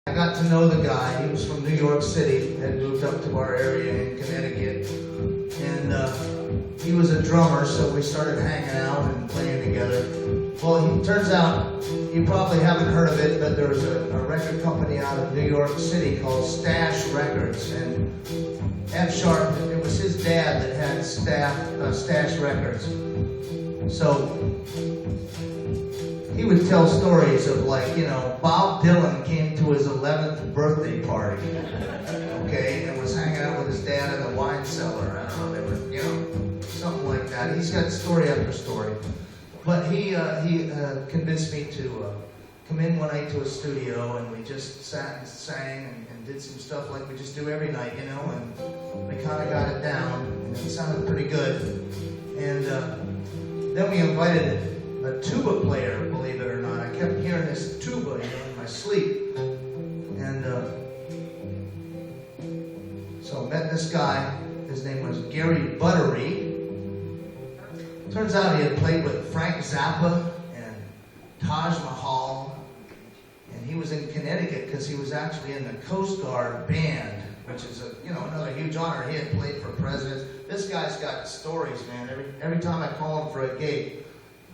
I got to know the guy. He was from New York City, had moved up to our area in Connecticut, and he was a drummer, so we started hanging out and playing together. Well, it turns out, you probably haven't heard of it, but there was a record company out of New York City called Stash Records, and F Sharp, it was his dad that had Stash Records. So he would tell stories of, like, you know, Bob Dylan came to his 11th birthday party, okay, and was hanging out with his dad in the wine cellar. I don't know, they were, you know, something like that. He's got story after story. But he convinced me to come in one night to a studio, and we just sat and sang and did some stuff like we just do every night, you know, and we kind of got it down, and it sounded pretty good. And then we invited a tuba player, believe it or not. I kept hearing this tuba, you know, in my sleep. And so I met this guy. His name was Gary Buttery. Turns out he had played with Frank Zappa and Taj Mahal. And he was in Connecticut because he was actually in the Coast Guard band, which is another huge honor. He had played for presidents. This guy's got stories, man. Every time I call him for a gig,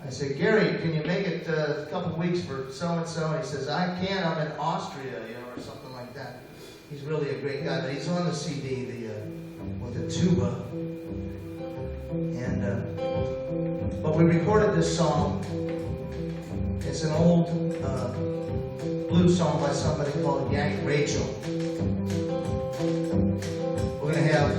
I say, Gary, can you make it a couple weeks for so-and-so? And he says, I can't, I'm in Austria, you know, or something like that. He's really a great guy, but he's on the CD with the tuba. And, but we recorded this song. It's an old blues song by somebody called Yank Rachel. We're going to have